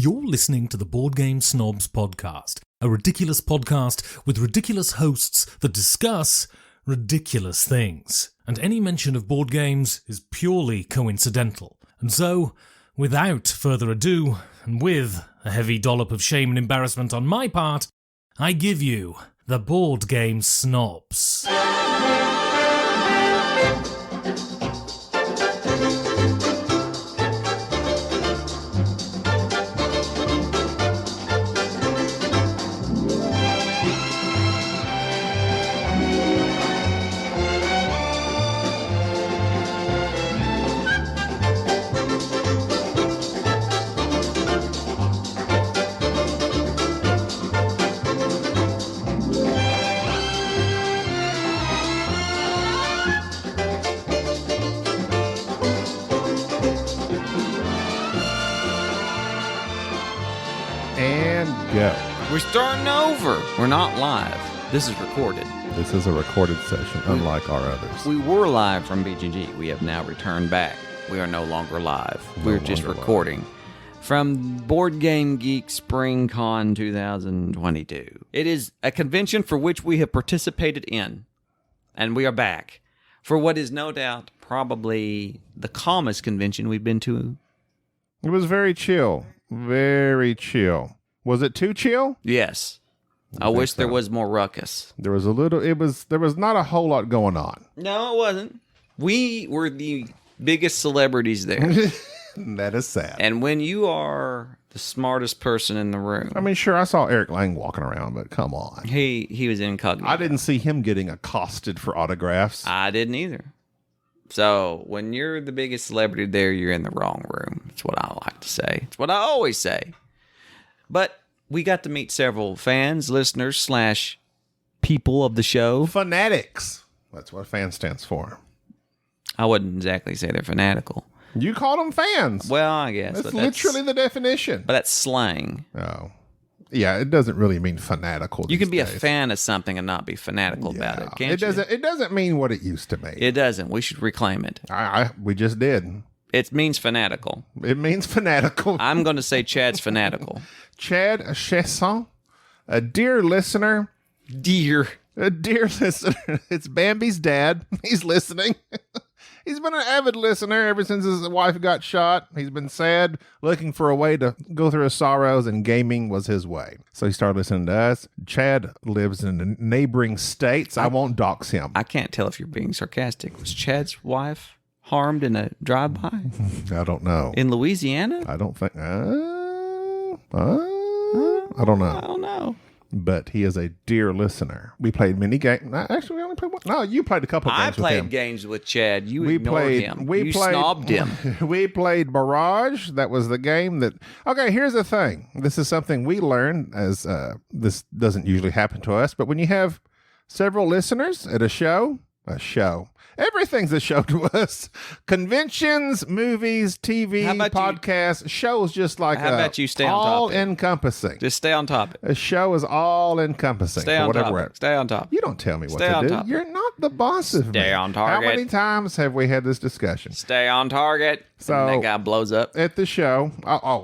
You're listening to the Board Game Snobs podcast, a ridiculous podcast with ridiculous hosts that discuss ridiculous things. And any mention of board games is purely coincidental. And so, without further ado, and with a heavy dollop of shame and embarrassment on my part, I give you the Board Game Snobs. Go. We're starting over. We're not live. This is recorded. This is a recorded session, unlike our others. We were live from BGG. We have now returned back. We are no longer live. We're just recording from Board Game Geek Spring Con 2022. It is a convention for which we have participated in, and we are back for what is no doubt probably the calmest convention we've been to. It was very chill. Very chill. Was it too chill? Yes. I wish there was more ruckus. There was not a whole lot going on. No, it wasn't. We were the biggest celebrities there. That is sad. And when you are the smartest person in the room. I mean, sure, I saw Eric Lang walking around, but come on. He was incognito. I didn't see him getting accosted for autographs. I didn't either. So when you're the biggest celebrity there, you're in the wrong room. That's what I like to say. It's what I always say. But we got to meet several fans, listeners, / people of the show. Fanatics. That's what fan stands for. I wouldn't exactly say they're fanatical. You called them fans. Well, I guess. That's literally the definition. But that's slang. Oh. Yeah, it doesn't really mean fanatical. You can be days. a fan of something and not be fanatical about it, can't you? It doesn't mean what it used to mean. It doesn't. We should reclaim it. We just did. It means fanatical. It means fanatical. I'm going to say Chad's fanatical. Chad Chesson, a dear listener. A dear listener. It's Bambi's dad. He's listening. He's been an avid listener ever since his wife got shot. He's been sad, looking for a way to go through his sorrows, and gaming was his way. So he started listening to us. Chad lives in the neighboring states. I won't dox him. I can't tell if you're being sarcastic. Was Chad's wife harmed in a drive-by? I don't know. In Louisiana? I don't think. I don't know. I don't know. But he is a dear listener. We played many games. Actually, we only played one. No, you played a couple of games with him. I played games with Chad. You ignored him. You snobbed him. We played Barrage. That was the game that... Okay, here's the thing. This is something we learned, as this doesn't usually happen to us, but when you have several listeners at a show, everything's a show to us. Conventions, movies, TV, podcasts, shows just like how about you stay on topic? All encompassing. Just stay on topic. A show is all encompassing. Stay on topic. Stay on topic. You don't tell me what to do. Topic. You're not the boss of me. Stay on target. How many times have we had this discussion? Stay on target. So and that guy blows up at the show.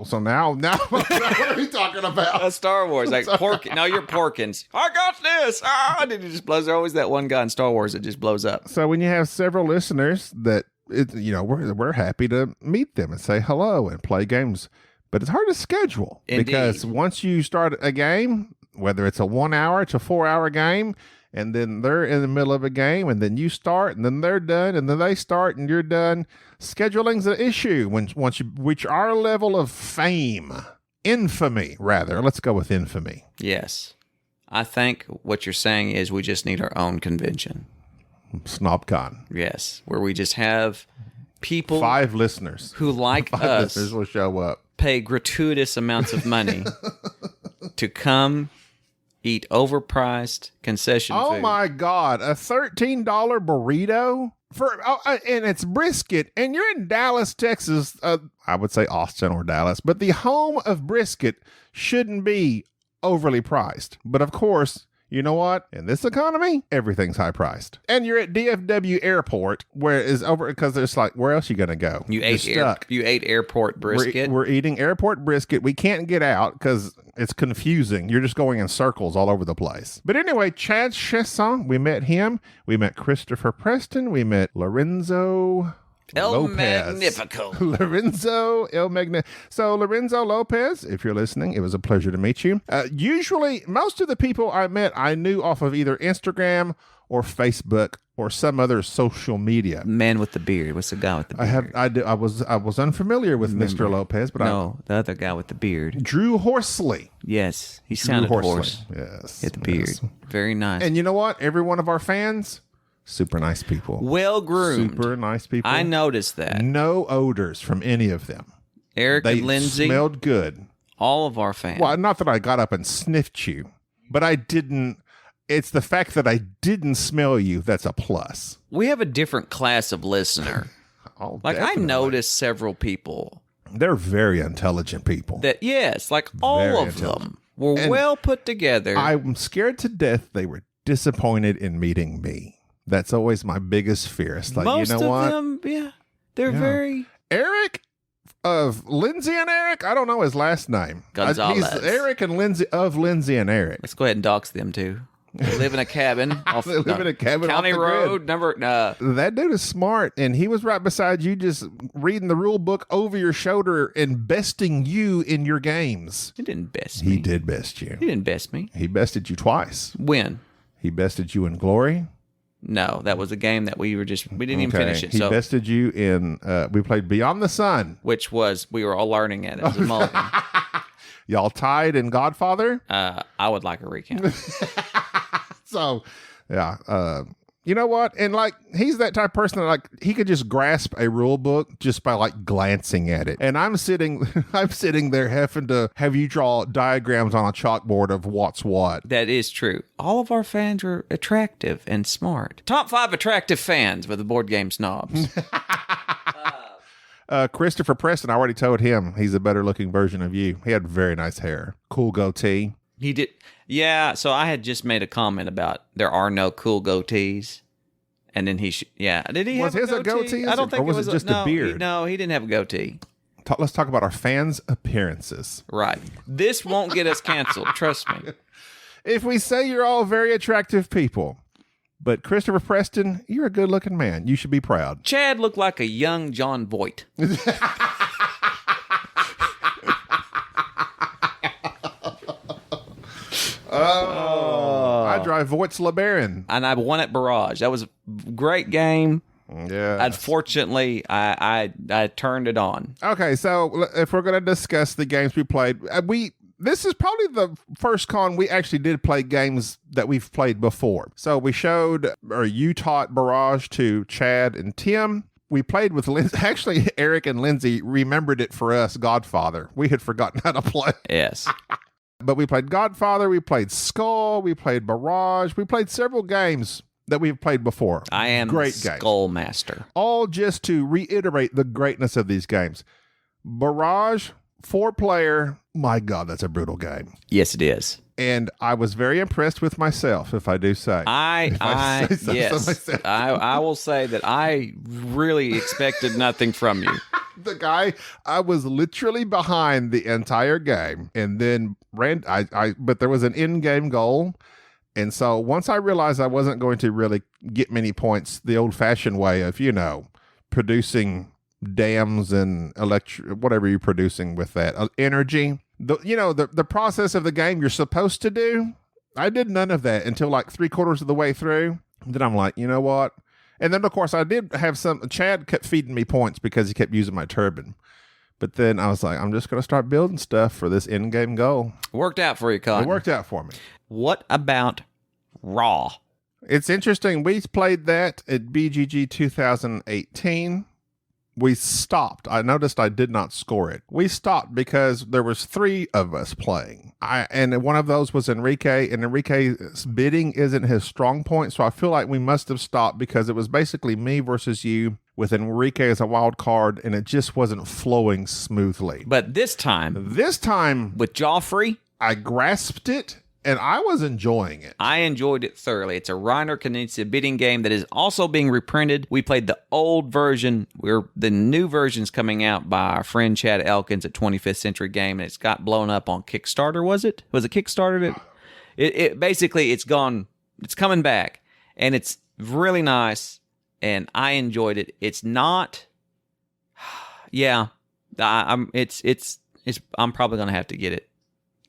So now what are we talking about? That's Star Wars. Like Porkins. No, you're Porkins. I got this. And it just blows. There's always that one guy in Star Wars that just blows up. So when you have several listeners that we're happy to meet them and say hello and play games, but it's hard to schedule. Indeed. Because once you start a game, whether it's a 1 hour to 4 hour game, and then they're in the middle of a game, and then you start, and then they're done, and then they start, and you're done. Scheduling's an issue once you reach our level of fame, infamy rather. Let's go with infamy. Yes, I think what you're saying is we just need our own convention. SnobCon. Yes, where we just have people 5 listeners who like 5 us listeners will show up, pay gratuitous amounts of money to come eat overpriced concession food. Oh my God, a $13 burrito and it's brisket, and you're in Dallas, Texas. I would say Austin or Dallas, but the home of brisket shouldn't be overly priced. But of course, You know what? In this economy, everything's high priced. And you're at DFW Airport, where it's over because there's like, where else you gonna go? You ate airport brisket. We're eating airport brisket. We can't get out because it's confusing. You're just going in circles all over the place. But anyway, Chad Chesson, we met him. We met Christopher Preston. We met Lorenzo El Lopez. Magnifico. Lorenzo El Magnifico. So Lorenzo Lopez, if you're listening, it was a pleasure to meet you. Usually, most of the people I met, I knew off of either Instagram or Facebook or some other social media. Man with the beard. What's the guy with the beard? I was unfamiliar with Mr. Lopez, but the other guy with the beard. Drew Horsley. Yes, he sounded hoarse. Yes, Hit the beard. yes. Very nice. And you know what? Every one of our fans, super nice people. Well groomed. Super nice people. I noticed that. No odors from any of them. Eric They and Lindsay, smelled good. all of our fans. Well, not that I got up and sniffed you, but I didn't. It's the fact that I didn't smell you that's a plus. We have a different class of listener. Oh, Like definitely. I noticed several people They're very intelligent people. that all Very of intelligent. them were And well put together. I'm scared to death they were disappointed in meeting me. That's always my biggest fear. It's like, Most you know of what? them, they're Yeah. very Eric of Lindsay and Eric, I don't know his last name. Gonzalez. He's Eric and Lindsay of Lindsay and Eric. Let's go ahead and dox them too. They live in a cabin. They live in a cabin off County the Road grid. number. That dude is smart, and he was right beside you, just reading the rule book over your shoulder and besting you in your games. He didn't best me. He did best you. He didn't best me. He bested you twice. When? He bested you in Glory. No, that was a game that we didn't even finish it. He So bested you in. We played Beyond the Sun. which was we were all learning at it. It was a mulligan. Y'all tied in Godfather. I would like a recount. So, yeah. You know what? And like, he's that type of person that like he could just grasp a rule book just by like glancing at it. And I'm sitting there having to have you draw diagrams on a chalkboard of what's what. That is true. All of our fans are attractive and smart. Top 5 attractive fans with the board game snobs. Christopher Preston, I already told him he's a better looking version of you. He had very nice hair, cool goatee. He did. Yeah, so I had just made a comment about there are no cool goatees. And then did he Was have his a goatee? I don't think Or was it just a beard? No, he didn't have a goatee. Let's talk about our fans' appearances. Right. This won't get us canceled. Trust me. If we say you're all very attractive people, but Christopher Preston, you're a good looking man. You should be proud. Chad looked like a young John Voight. I drive Voight's LeBaron. And I won at Barrage. That was a great game. Yeah. Unfortunately, I turned it on. Okay, so if we're going to discuss the games we played, this is probably the first con we actually did play games that we've played before. So you taught Barrage to Chad and Tim. We played with Lindsay. Actually, Eric and Lindsay remembered it for us, Godfather. We had forgotten how to play. Yes. But we played Godfather, we played Skull, we played Barrage, we played several games that we've played before. I am great the games. Skull Master. All just to reiterate the greatness of these games. Barrage, 4-player, my God, that's a brutal game. Yes, it is. And I was very impressed with myself, if I do say. I will say that I really expected nothing from you. The guy, I was literally behind the entire game, and then but there was an in-game goal, and so once I realized I wasn't going to really get many points the old-fashioned way of, producing dams and whatever you're producing with that energy, the process of the game you're supposed to do, I did none of that until like 3/4 of the way through. Then I'm like, you know what? And then, of course, I did have Chad kept feeding me points because he kept using my turban. But then I was like, I'm just going to start building stuff for this in-game goal. Worked out for you, Cotton. It worked out for me. What about Raw? It's interesting. We played that at BGG 2018. We stopped. I noticed I did not score it. We stopped because there was 3 of us playing. And one of those was Enrique, and Enrique's bidding isn't his strong point, so I feel like we must have stopped because it was basically me versus you with Enrique as a wild card, and it just wasn't flowing smoothly. But this time with with Joffrey, I grasped it, and I was enjoying it. I enjoyed it thoroughly. It's a Reiner Knizia bidding game that is also being reprinted. We played the old version. The new version's coming out by our friend Chad Elkins at 25th Century Game, and it's got blown up on Kickstarter, was it? Was it Kickstarter? It basically, it's gone. It's coming back, and it's really nice, and I enjoyed it. It's not... Yeah, I'm probably going to have to get it.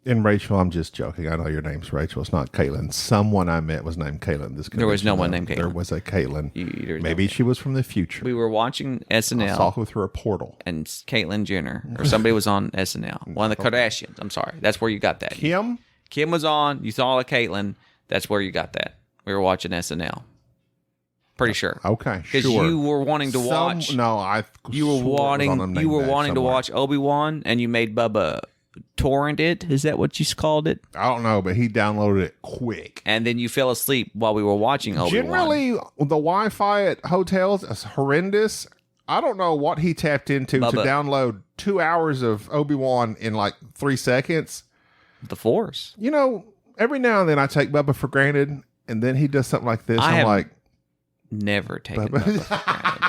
And Rachel, I'm just joking. I know your name's Rachel. It's not Caitlin. Someone I met was named Caitlin. There was no one named Caitlin. There was a Caitlin. Maybe she was from the future. We were watching SNL. I saw her through a portal. And Caitlyn Jenner, or somebody was on SNL. One of the Kardashians. I'm sorry. That's where you got that. Kim was on. You saw a Caitlyn. That's where you got that. We were watching SNL. Pretty sure. Okay, because you were wanting to watch. No, you were wanting to watch Obi-Wan, and you made Bubba torrent it. Is that what you called it? I don't know, but he downloaded it quick. And then you fell asleep while we were watching Obi-Wan. Generally, the Wi-Fi at hotels is horrendous. I don't know what he tapped into to download 2 hours of Obi-Wan in like 3 seconds. The Force. You know, every now and then I take Bubba for granted, and then he does something like this. I'm like, never taken Bubba for granted.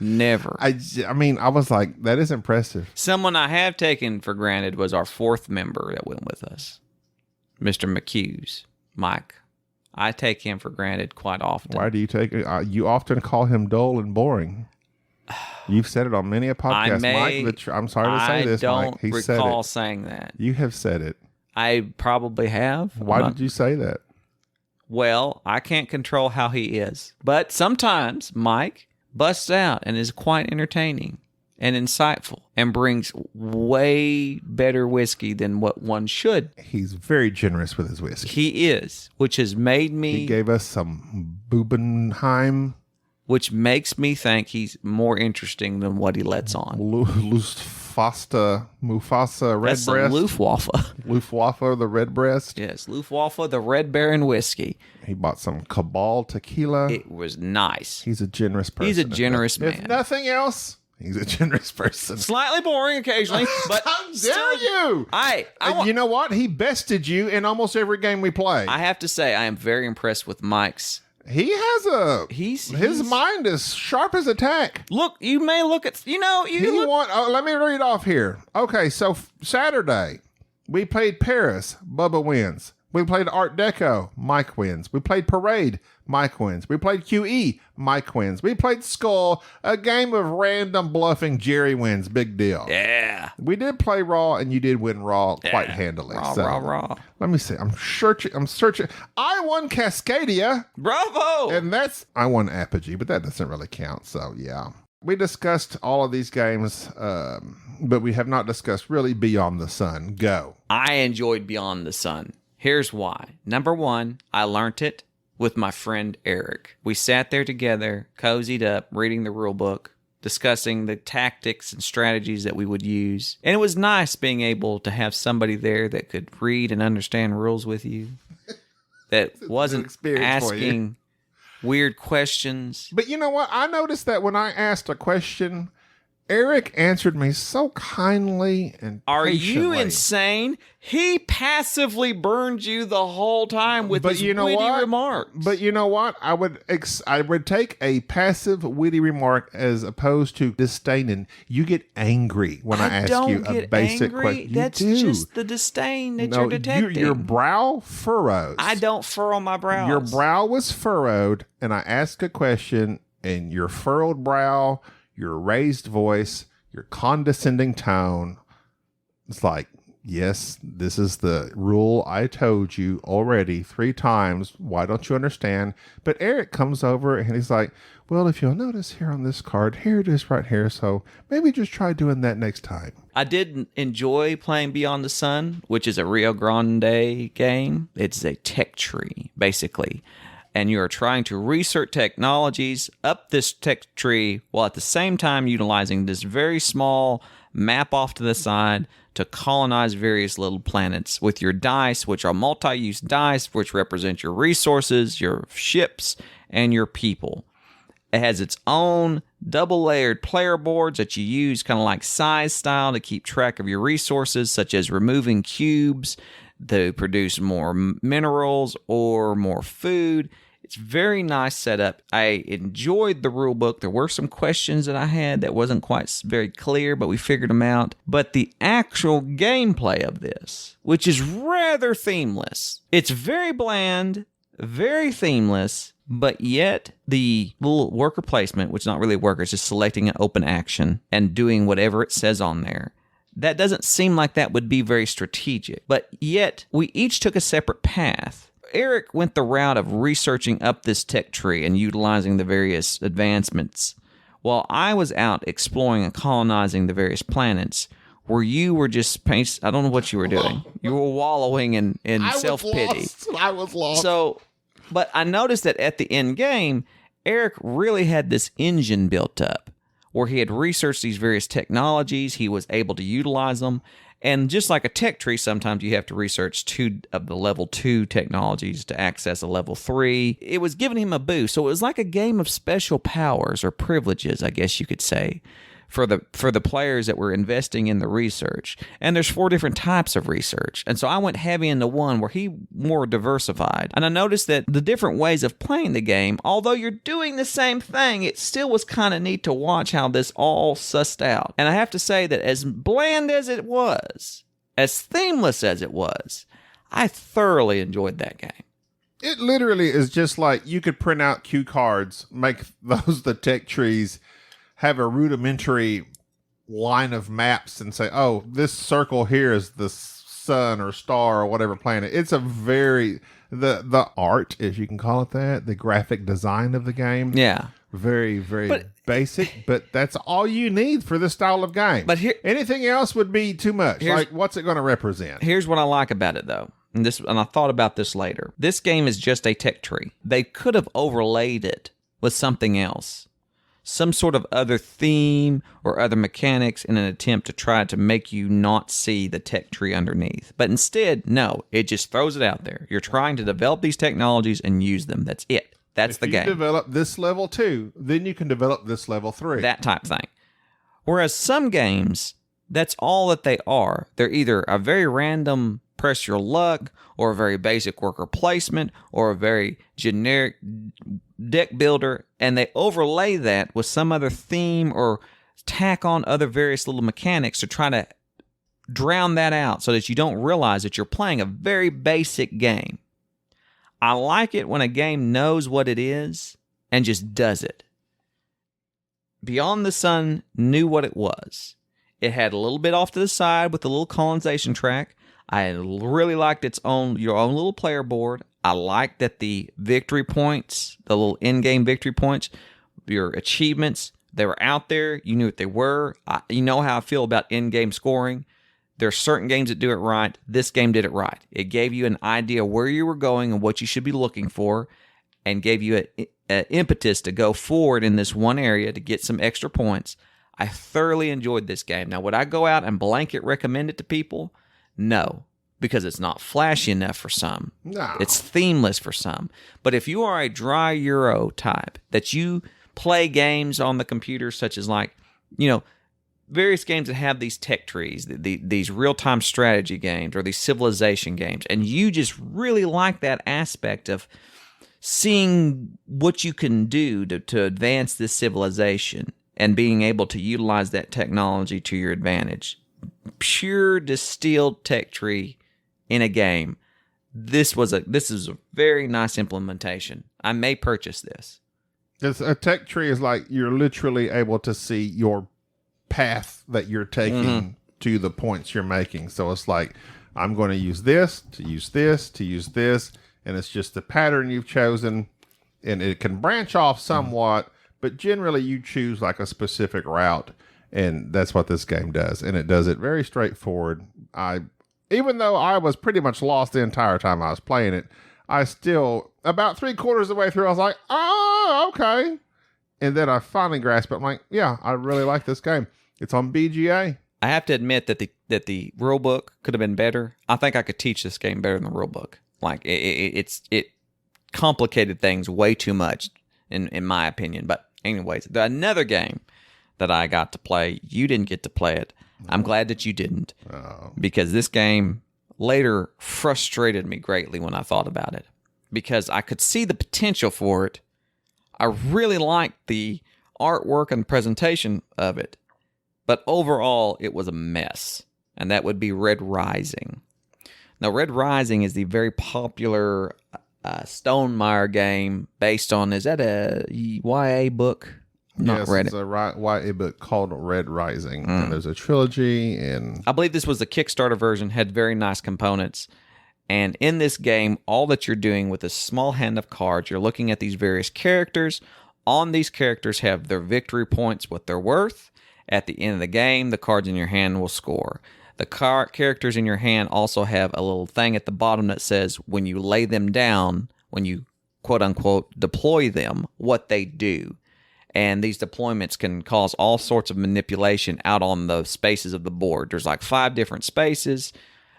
Never. I mean, I was like, that is impressive. Someone I have taken for granted was our fourth member that went with us, Mr. McHughes, Mike. I take him for granted quite often. Why do you take it? You often call him dull and boring. You've said it on many a podcast, Mike. I'm sorry to say this, Mike. I don't recall saying that. You have said it. I probably have. Why did you say that? Well, I can't control how he is. But sometimes Mike busts out and is quite entertaining and insightful and brings way better whiskey than what one should. He's very generous with his whiskey. He is, which has made me... He gave us some Bubenheim. Which makes me think he's more interesting than what he lets on. Mufasa Redbreast. That's Luftwaffe. Luftwaffe, the Redbreast. Yes, Luftwaffe, the Red Baron whiskey. He bought some Cabal tequila. It was nice. He's a generous person. He's a generous man. If nothing else, he's a generous person. Slightly boring occasionally, but how dare you? You know what? He bested you in almost every game we play. I have to say, I am very impressed with Mike's. He has his mind is sharp as a tack. Look, you may look at, let me read off here. Okay, so Saturday, we played Paris, Bubba wins. We played Art Deco, Mike wins. We played Parade, Mike wins. We played QE, Mike wins. We played Skull, a game of random bluffing, Jerry wins, big deal. Yeah. We did play Raw, and you did win Raw quite handily. Raw. Let me see. I'm searching. I won Cascadia. Bravo! And I won Apogee, but that doesn't really count, so yeah. We discussed all of these games, but we have not discussed really Beyond the Sun. Go. I enjoyed Beyond the Sun. Here's why. Number one, I learned it with my friend Eric. We sat there together, cozied up, reading the rule book, discussing the tactics and strategies that we would use. And it was nice being able to have somebody there that could read and understand rules with you, that wasn't asking weird questions. But you know what? I noticed that when I asked a question, Eric answered me so kindly and Are patiently. you insane? He passively burned you the whole time with his witty remarks. But you know what? I would take a passive witty remark as opposed to disdaining. You get angry when I ask you a basic question. That's just the disdain that you're detecting. Your brow furrows. I don't furrow my brows. Your brow was furrowed, and I asked a question, and your furrowed brow, your raised voice, your condescending tone, it's like, yes, this is the rule I told you already 3 times. Why don't you understand? But Eric comes over and he's like, well, if you'll notice here on this card, here it is right here. So maybe just try doing that next time. I did enjoy playing Beyond the Sun, which is a Rio Grande game. It's a tech tree, basically. And you are trying to research technologies up this tech tree while at the same time utilizing this very small map off to the side to colonize various little planets with your dice, which are multi-use dice, which represent your resources, your ships, and your people. It has its own double-layered player boards that you use kind of like size style to keep track of your resources, such as removing cubes, to produce more minerals or more food. It's very nice setup. I enjoyed the rule book. There were some questions that I had that wasn't quite very clear, but we figured them out. But the actual gameplay of this, which is rather themeless, it's very bland, very themeless, but yet the little worker placement, which is not really a worker, it's just selecting an open action and doing whatever it says on there. That doesn't seem like that would be very strategic. But yet, we each took a separate path. Eric went the route of researching up this tech tree and utilizing the various advancements, while I was out exploring and colonizing the various planets, where you were just, I don't know what you were doing. You were wallowing in self-pity. I was lost. So, but I noticed that at the end game, Eric really had this engine built up, where he had researched these various technologies, he was able to utilize them. And just like a tech tree, sometimes you have to research 2 of the level 2 technologies to access a level 3. It was giving him a boost. So it was like a game of special powers or privileges, I guess you could say, for the players that were investing in the research. And there's 4 different types of research. And so I went heavy into one where he more diversified. And I noticed that the different ways of playing the game, although you're doing the same thing, it still was kind of neat to watch how this all sussed out. And I have to say that as bland as it was, as themeless as it was, I thoroughly enjoyed that game. It literally is just like you could print out cue cards, make those the tech trees, have a rudimentary line of maps and say, oh, this circle here is the sun or star or whatever planet. It's a very, the art, if you can call it that, the graphic design of the game. Yeah. Very, very basic, but that's all you need for this style of game. But anything else would be too much. Like, what's it going to represent? Here's what I like about it, though. And I thought about this later. This game is just a tech tree. They could have overlaid it with something else, some sort of other theme or other mechanics in an attempt to try to make you not see the tech tree underneath. But instead, no, it just throws it out there. You're trying to develop these technologies and use them. That's it. That's the game. If you develop this level 2, then you can develop this level 3. That type thing. Whereas some games, that's all that they are. They're either a very random press your luck, or a very basic worker placement, or a very generic deck builder, and they overlay that with some other theme or tack on other various little mechanics to try to drown that out so that you don't realize that you're playing a very basic game. I like it when a game knows what it is and just does it. Beyond the Sun knew what it was. It had a little bit off to the side with the little colonization track. I really liked your own little player board. I liked that the victory points, the little in-game victory points, your achievements, they were out there. You knew what they were. You know how I feel about in-game scoring. There are certain games that do it right. This game did it right. It gave you an idea where you were going and what you should be looking for, and gave you an impetus to go forward in this one area to get some extra points. I thoroughly enjoyed this game. Now, would I go out and blanket recommend it to people? No, because it's not flashy enough for some. No. It's themeless for some. But if you are a dry Euro type, that you play games on the computer, such as various games that have these tech trees, these real-time strategy games or these civilization games, and you just really like that aspect of seeing what you can do to advance this civilization and being able to utilize that technology to your advantage. Pure distilled tech tree in a game. This is a very nice implementation. I may purchase this. A tech tree is like you're literally able to see your path that you're taking to the points you're making. So it's like, I'm going to use this, to use this, to use this, and it's just the pattern you've chosen, and it can branch off somewhat, but generally you choose like a specific route. And that's what this game does. And it does it very straightforward. Even though I was pretty much lost the entire time I was playing it, I still, about 3/4 of the way through, I was like, oh, okay. And then I finally grasped it. I'm like, yeah, I really like this game. It's on BGA. I have to admit that the rule book could have been better. I think I could teach this game better than the rule book. Like, it complicated things way too much, in my opinion. But anyways, another game that I got to play. You didn't get to play it. I'm glad that you didn't. Oh. Because this game later frustrated me greatly when I thought about it, because I could see the potential for it. I really liked the artwork and presentation of it, but overall it was a mess, and that would be Red Rising. Now, Red Rising is the very popular Stonemaier game based on, is that a YA book? Not read it's it. a YA book called Red Rising, and there's a trilogy, and I believe this was the Kickstarter version, had very nice components. And in this game, all that you're doing with a small hand of cards, you're looking at these various characters. On these characters have their victory points, what they're worth. At the end of the game, the cards in your hand will score. The characters in your hand also have a little thing at the bottom that says when you lay them down, when you quote-unquote deploy them, what they do. And these deployments can cause all sorts of manipulation out on the spaces of the board. There's like 5 different spaces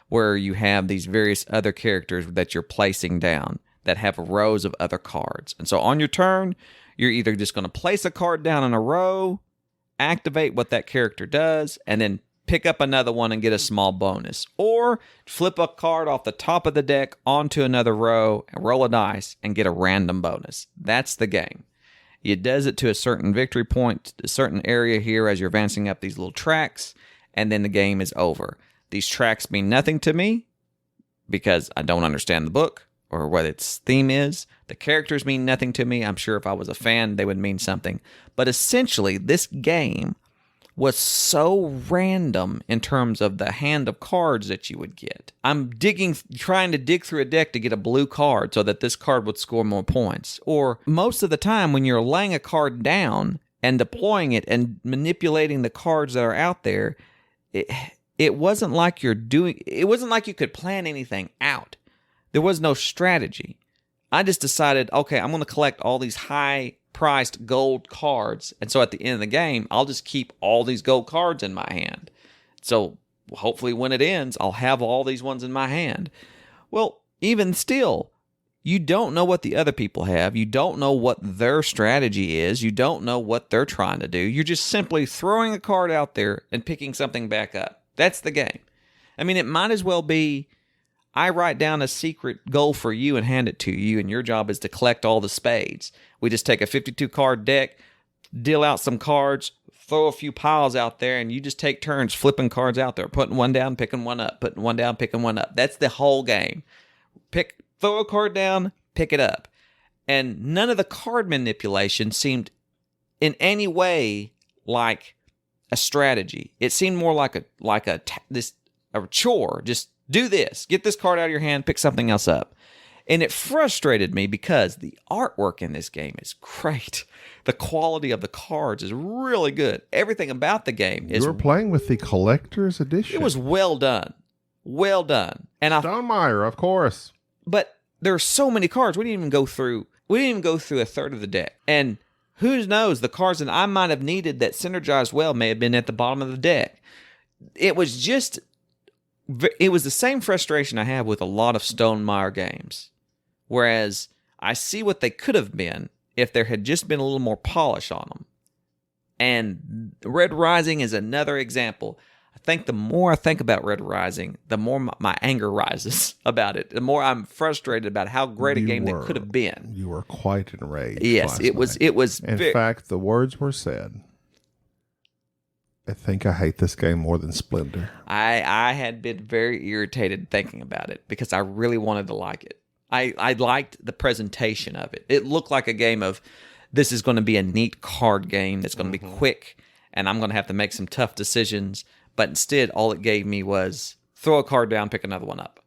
where you have these various other characters that you're placing down that have rows of other cards. And so on your turn, you're either just going to place a card down in a row, activate what that character does, and then pick up another one and get a small bonus. Or flip a card off the top of the deck onto another row and roll a dice and get a random bonus. That's the game. It does it to a certain victory point, a certain area here as you're advancing up these little tracks, and then the game is over. These tracks mean nothing to me because I don't understand the book or what its theme is. The characters mean nothing to me. I'm sure if I was a fan, they would mean something. But essentially, this game was so random in terms of the hand of cards that you would get. I'm trying to dig through a deck to get a blue card so that this card would score more points. Or most of the time when you're laying a card down and deploying it and manipulating the cards that are out there, it wasn't like you could plan anything out. There was no strategy. I just decided, okay, I'm going to collect all these high-priced gold cards, and so at the end of the game, I'll just keep all these gold cards in my hand. So hopefully when it ends, I'll have all these ones in my hand. Well, even still, you don't know what the other people have. You don't know what their strategy is. You don't know what they're trying to do. You're just simply throwing a card out there and picking something back up. That's the game. I mean, it might as well be, I write down a secret goal for you and hand it to you, and your job is to collect all the spades. We just take a 52-card deck, deal out some cards, throw a few piles out there, and you just take turns flipping cards out there, putting one down, picking one up, putting one down, picking one up. That's the whole game. Throw a card down, pick it up. And none of the card manipulation seemed in any way like a strategy. It seemed more like a chore. Just do this. Get this card out of your hand, pick something else up. And it frustrated me because the artwork in this game is great. The quality of the cards is really good. Everything about the game is... You were playing with the collector's edition. It was well done. Well done. And Stonemaier, of course. But there are so many cards. We didn't even go through a third of the deck. And who knows, the cards that I might have needed that synergized well may have been at the bottom of the deck. It was the same frustration I have with a lot of Stonemaier games. Whereas I see what they could have been if there had just been a little more polish on them. And Red Rising is another example. I think the more I think about Red Rising, the more my anger rises about it. The more I'm frustrated about how great a game that could have been. You were quite enraged. Yes, it was. In fact, the words were said, I think I hate this game more than Splendor. I had been very irritated thinking about it because I really wanted to like it. I liked the presentation of it. It looked like a game of, this is going to be a neat card game that's going to be quick, and I'm going to have to make some tough decisions. But instead, all it gave me was throw a card down, pick another one up.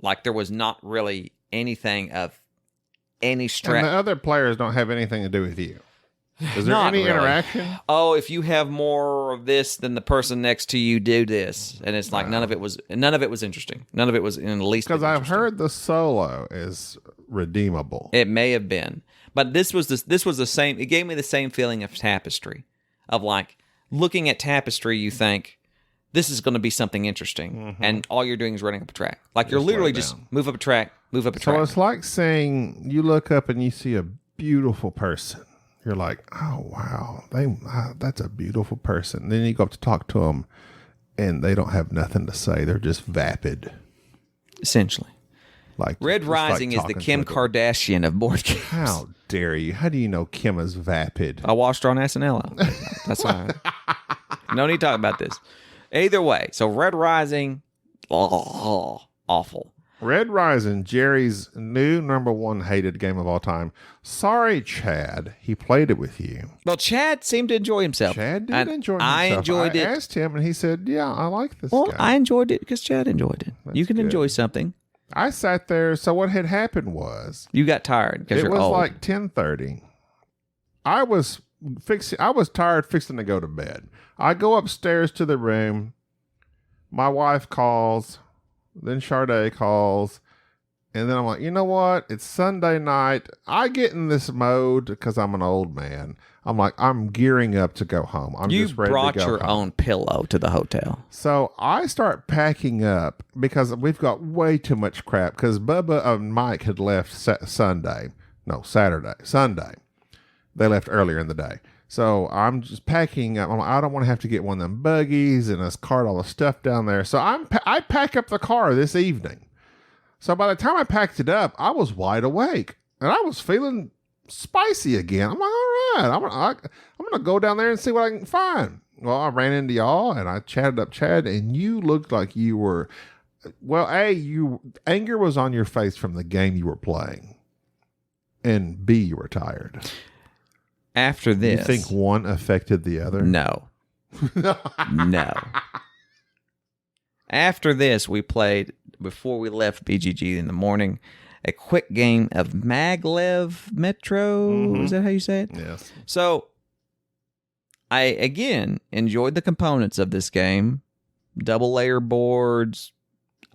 Like there was not really anything of any And the other players don't have anything to do with you. Is there Not any really. interaction? Oh, if you have more of this than the person next to you, do this, and it's like none of it was interesting. None of it was in the least. Because I've heard the solo is redeemable. It may have been, but this was the same. It gave me the same feeling of Tapestry, of like looking at Tapestry. You think this is going to be something interesting, and all you're doing is running up a track. Like you're literally just move up a track, move up a track. So it's like saying you look up and you see a beautiful person. You're like, oh, wow, that's a beautiful person. Then you go up to talk to them, and they don't have nothing to say. They're just vapid. essentially. Like Red it's like Rising is the talking Kim to Kardashian of board games. How dare you? How do you know Kim is vapid? I watched her on SNL. That's why. No need to talk about this. Either way, so Red Rising, awful. Red Rising, Jerry's new #1 hated game of all time. Sorry, Chad. He played it with you. Well, Chad seemed to enjoy himself. Chad did enjoy himself. I enjoyed it. I asked him, and he said, yeah, I like this Well, game. I enjoyed it because Chad enjoyed it. That's You can good. enjoy something. I sat there. So what had happened was, You got tired because it you're was old. like 10:30. I was tired, fixing to go to bed. I go upstairs to the room. My wife calls. Then Sade calls. And then I'm like, you know what? It's Sunday night. I get in this mode because I'm an old man. I'm like, I'm gearing up to go home. I'm You just ready brought to go your home. own pillow to the hotel. So I start packing up because we've got way too much crap because Bubba and Mike had left Sunday. They left earlier in the day. So I'm just packing up. I don't want to have to get one of them buggies and us cart all the stuff down there. So I pack up the car this evening. So by the time I packed it up, I was wide awake and I was feeling spicy again. I'm like, all right, I'm gonna go down there and see what I can find. Well, I ran into y'all and I chatted up Chad, and you looked like you were. Well, anger was on your face from the game you were playing, and B, you were tired. After this, You think one affected the other? no. No. After this, we played, before we left BGG in the morning, a quick game of Maglev Metro. Mhm. Is that how you say it? Yes. So, I, again, enjoyed the components of this game. Double layer boards.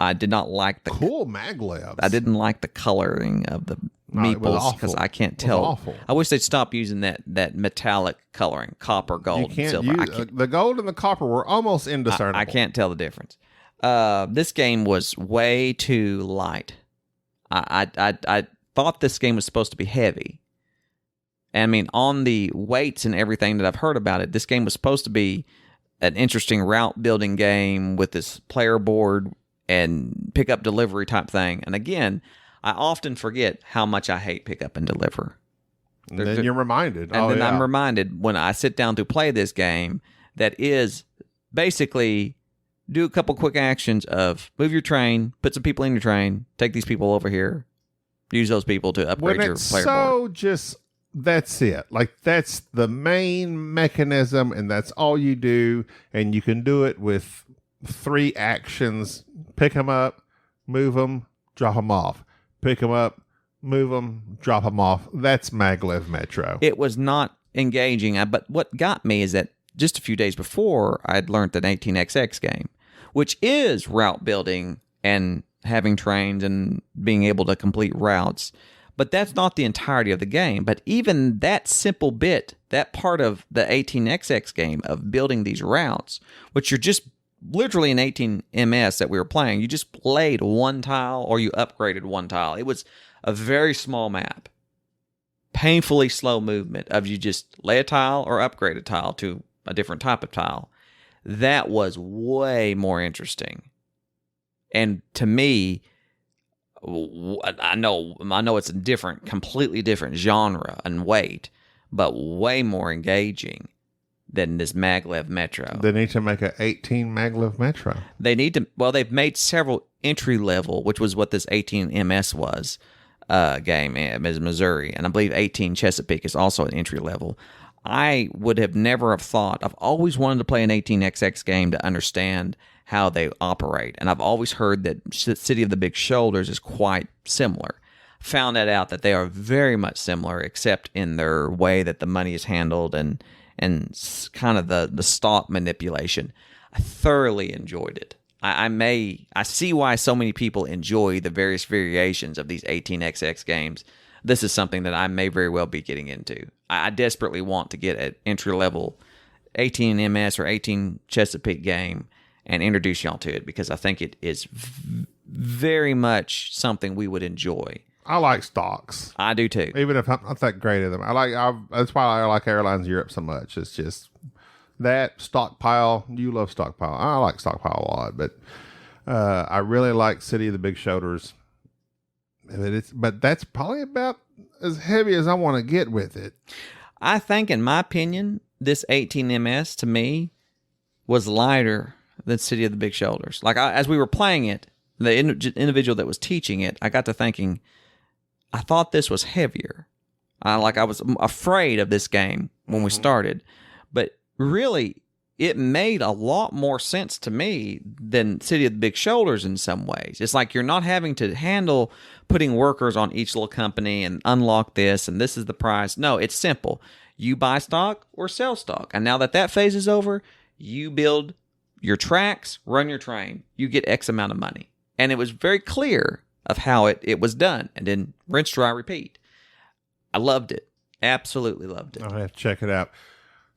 I did not like the... Cool maglevs. I didn't like the coloring of the No, it was meeples because awful. I can't It was tell. awful. I wish they'd stop using that metallic coloring, copper, gold, You can't silver. use I can't, the gold and the copper were almost indiscernible. I can't tell the difference. This game was way too light. I thought this game was supposed to be heavy. And I mean, on the weights and everything that I've heard about it, this game was supposed to be an interesting route building game with this player board and pickup delivery type thing. And again, I often forget how much I hate pickup and deliver. And then you're reminded. And then I'm reminded when I sit down to play this game that is basically do a couple quick actions of move your train, put some people in your train, take these people over here, use those people to upgrade when your it's player so board. just that's it. Like that's the main mechanism, and that's all you do, and you can do it with 3 actions: pick them up, move them, drop them off. Pick them up, move them, drop them off. That's Maglev Metro. It was not engaging, but what got me is that just a few days before, I'd learned an 18XX game, which is route building and having trains and being able to complete routes. But that's not the entirety of the game. But even that simple bit, that part of the 18XX game of building these routes, which you're just literally an 18 MS that we were playing, you just laid one tile or you upgraded one tile. It was a very small map. Painfully slow movement of you just lay a tile or upgrade a tile to a different type of tile. That was way more interesting. And to me, I know it's a completely different genre and weight, but way more engaging than this Maglev Metro. They need to make an 18 Maglev Metro. They need to, well, they've made several entry level, which was what this 18 MS was, game as Missouri. And I believe 18 Chesapeake is also an entry level. I would have never have thought, I've always wanted to play an 18XX game to understand how they operate. And I've always heard that City of the Big Shoulders is quite similar. Found out that they are very much similar, except in their way that the money is handled and kind of the stock manipulation. I thoroughly enjoyed it. I see why so many people enjoy the various variations of these 18XX games. This is something that I may very well be getting into. I desperately want to get an entry-level 18 MS or 18 Chesapeake game and introduce y'all to it, because I think it is very much something we would enjoy. I like stocks. I do too. Even if I'm not that great at them. That's why I like Airlines Europe so much. It's just that stockpile. You love stockpile. I like stockpile a lot, but I really like City of the Big Shoulders. But that's probably about as heavy as I want to get with it. I think, in my opinion, this 18MS to me was lighter than City of the Big Shoulders. Like, as we were playing it, the individual that was teaching it, I got to thinking, I thought this was heavier. I was afraid of this game when we started, but really, it made a lot more sense to me than City of the Big Shoulders in some ways. It's like you're not having to handle putting workers on each little company and unlock this, and this is the price. No, it's simple. You buy stock or sell stock. And now that phase is over, you build your tracks, run your train. You get X amount of money. And it was very clear of how it was done. And then rinse, dry, repeat. I loved it. Absolutely loved it. I'll have to check it out.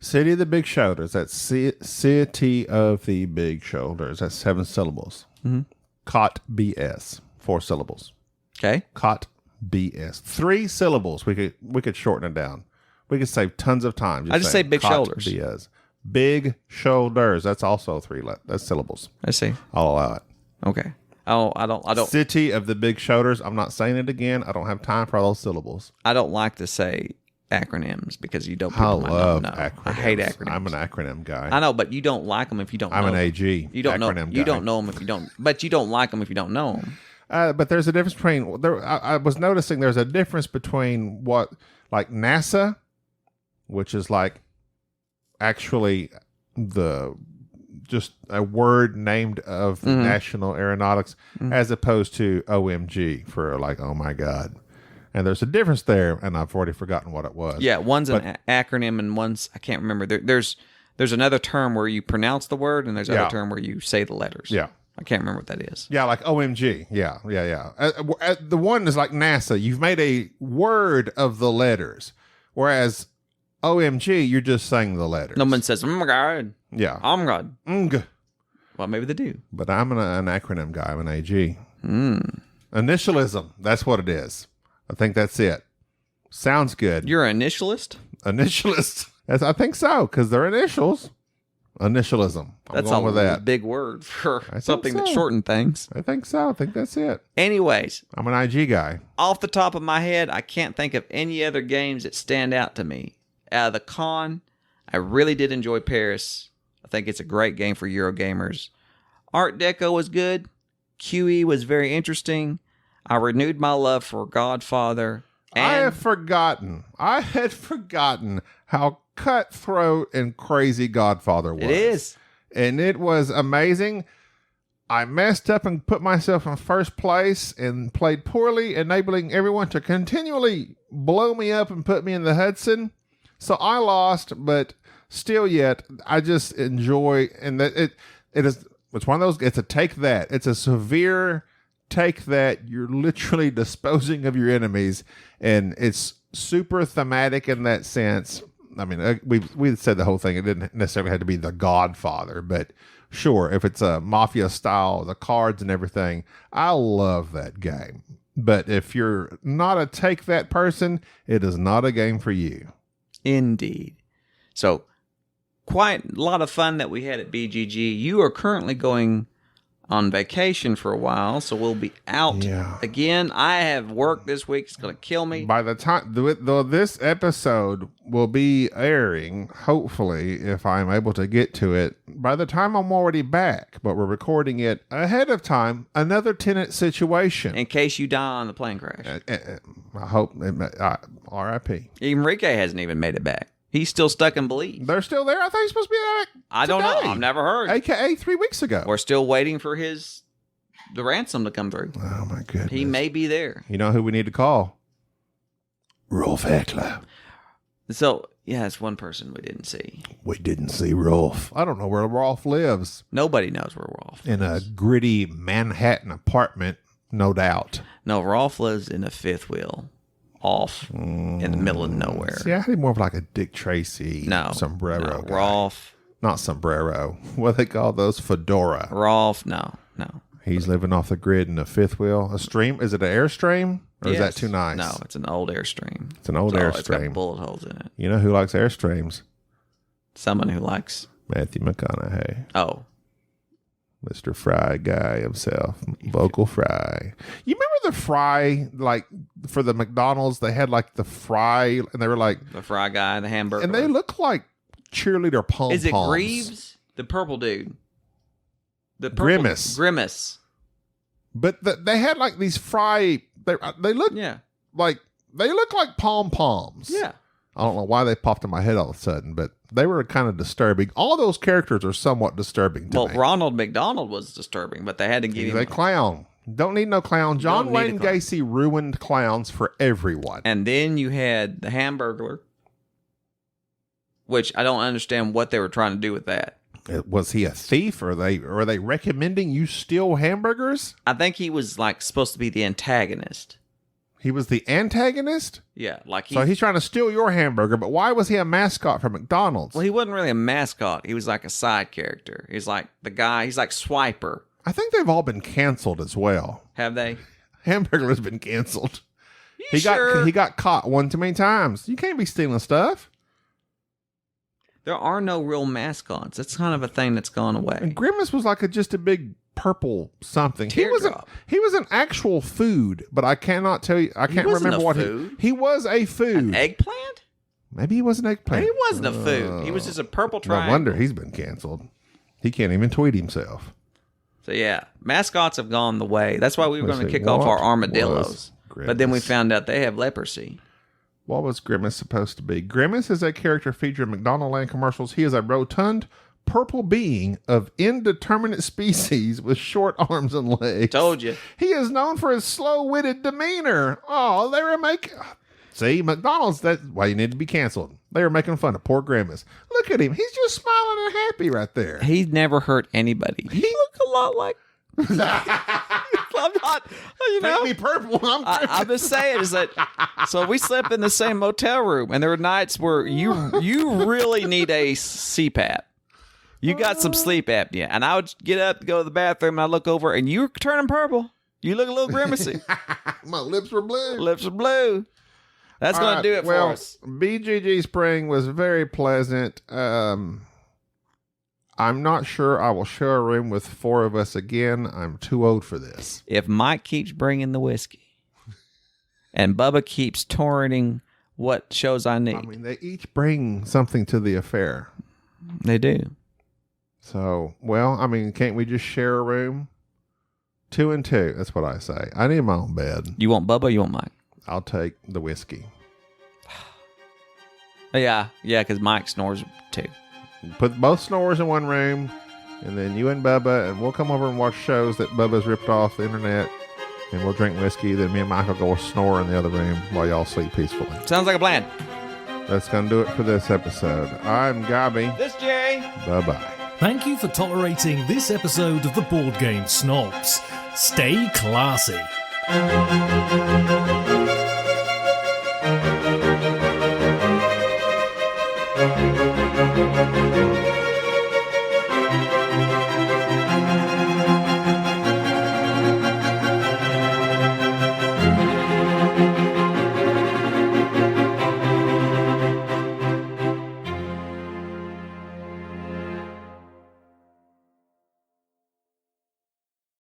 City of the Big Shoulders. That's City of the Big Shoulders. That's 7 syllables. Mm-hmm. Cot BS. 4 syllables. Okay. Cot BS. 3 syllables. We could shorten it down. We could save tons of time. I just say Big Cot Shoulders. BS. Big Shoulders. That's also 3. That's syllables. I see. I'll allow it. Okay. Oh, I don't. City of the Big Shoulders. I'm not saying it again. I don't have time for all those syllables. I don't like to say acronyms because you don't. I love acronyms. acronyms. I hate acronyms. I'm an acronym guy. I know, but you don't like them if you don't. I'm know an them. AG. You don't know. acronym You guy. don't know them if you don't. But you don't like them if you don't know them. But there's a difference between. I was noticing there's a difference between what, like NASA, which is like actually just a word named of National Aeronautics, as opposed to OMG for like, oh my God. And there's a difference there, and I've already forgotten what it was. Yeah, one's an acronym and one's, I can't remember. There's another term where you pronounce the word, and there's another term where you say the letters. Yeah. I can't remember what that is. Yeah, like OMG. Yeah. The one is like NASA. You've made a word of the letters, whereas OMG, you're just saying the letters. No one says, oh my God. Yeah. Oh my God. Ng. Well, maybe they do. But I'm an acronym guy. I'm an AG. Initialism. That's what it is. I think that's it. Sounds good. You're an initialist? Initialist. I think so, because they're initials. Initialism. That's going with that. Big word for I something think that so. shortened things. I think so. I think that's it. Anyways, I'm an IG guy. off the top of my head, I can't think of any other games that stand out to me. Out of the con, I really did enjoy Paris. I think it's a great game for Eurogamers. Art Deco was good. QE was very interesting. I renewed my love for Godfather. I And had forgotten how cutthroat and crazy Godfather was. it is. And it was amazing. I messed up and put myself in first place and played poorly, enabling everyone to continually blow me up and put me in the Hudson. So I lost, but still yet, I just enjoy, and that it's one of those, it's a take that. It's a severe take that. You're literally disposing of your enemies, and it's super thematic in that sense. I mean, we said the whole thing. It didn't necessarily have to be The Godfather, but sure, if it's a mafia style, the cards and everything, I love that game. But if you're not a take that person, it is not a game for you. Indeed. So, quite a lot of fun that we had at BGG. You are currently going on vacation for a while, so we'll be out again. I have work this week. It's going to kill me. By the time this episode will be airing, hopefully, if I'm able to get to it, by the time I'm already back, but we're recording it ahead of time, another tenant situation. In case you die on the plane crash. I hope, R.I.P. Enrique hasn't even made it back. He's still stuck in Belize. They're still there? I thought he's supposed to be back I don't know. today. I've never heard. AKA 3 weeks ago. We're still waiting for the ransom to come through. Oh, my goodness. He may be there. You know who we need to call? Rolf Heckler. So, yeah, it's one person we didn't see. We didn't see Rolf. I don't know where Rolf lives. Nobody knows where Rolf In a gritty Manhattan apartment, no doubt. No, Rolf lives in a fifth wheel. Off in the middle of nowhere. See, I had more of like a Dick Tracy sombrero guy. Rolf. Not sombrero. What they call those? Fedora. Rolf, no. He's living off the grid in a fifth wheel. A stream? Is it an Airstream? Or is that too nice? No, it's an old Airstream. It's an old It's got Airstream. bullet holes in it. You know who likes Airstreams? Someone who likes... Matthew McConaughey. Oh. Mr. Fry guy himself, Vocal Fry. You remember the fry, like for the McDonald's, they had like the fry, and they were like The Fry guy, the hamburger. and they look like cheerleader pom-poms. Is it Greaves? The purple dude. The purple, Grimace. But they had like these fry. They look like pom-poms. Yeah. I don't know why they popped in my head all of a sudden, but they were kind of disturbing. All those characters are somewhat disturbing to me. Ronald McDonald was disturbing, but they had to give He's him a clown. Don't need no clown. John Wayne Gacy ruined clowns for everyone. And then you had the Hamburglar, which I don't understand what they were trying to do with that. Was he a thief? Or are they recommending you steal hamburgers? I think he was like supposed to be the antagonist. He was the antagonist? Yeah, like so he's trying to steal your hamburger, but why was he a mascot for McDonald's? Well, he wasn't really a mascot. He was like a side character. He's like the guy. He's like Swiper. I think they've all been canceled as well. Have they? Hamburglar's been canceled. He sure? got caught one too many times. You can't be stealing stuff. There are no real mascots. That's kind of a thing that's gone away. And Grimace was like just a big purple something. He was an actual food, but I cannot tell you. I can't remember what he was. A food. An eggplant? Maybe he was an eggplant. Maybe he wasn't a food. He was just a purple triangle. No wonder he's been canceled. He can't even tweet himself. So yeah, mascots have gone the way. That's why we were going to kick off our armadillos, but then we found out they have leprosy. What was Grimace supposed to be? Grimace is a character featured in McDonald Land commercials. He is a rotund, purple being of indeterminate species with short arms and legs. Told you. He is known for his slow-witted demeanor. Oh, they were making... See, McDonald's, that's why you need to be canceled. They were making fun of poor Grimace. Look at him. He's just smiling and happy right there. He never hurt anybody. He looked a lot like... I'm not, Make me purple. I'm just saying is that. So we slept in the same motel room, and there were nights where you really need a CPAP. You got some sleep apnea, and I would get up to go to the bathroom, and I look over, and you're turning purple. You look a little grimacy. My lips were blue. Lips are blue. That's going to do it for us. BGG Spring was very pleasant. I'm not sure I will share a room with 4 of us again. I'm too old for this. If Mike keeps bringing the whiskey and Bubba keeps torrenting what shows I need. I mean, they each bring something to the affair. They do. So, well, I mean, can't we just share a room? 2 and 2. That's what I say. I need my own bed. You want Bubba or you want Mike? I'll take the whiskey. Yeah, because Mike snores too. Put both snores in one room, and then you and Bubba, and we'll come over and watch shows that Bubba's ripped off the internet, and we'll drink whiskey. Then me and Mike will go snore in the other room while y'all sleep peacefully. Sounds like a plan. That's going to do it for this episode. I'm Gabby. This Jay. Bye-bye. Thank you for tolerating this episode of the Board Game Snobs. Stay classy.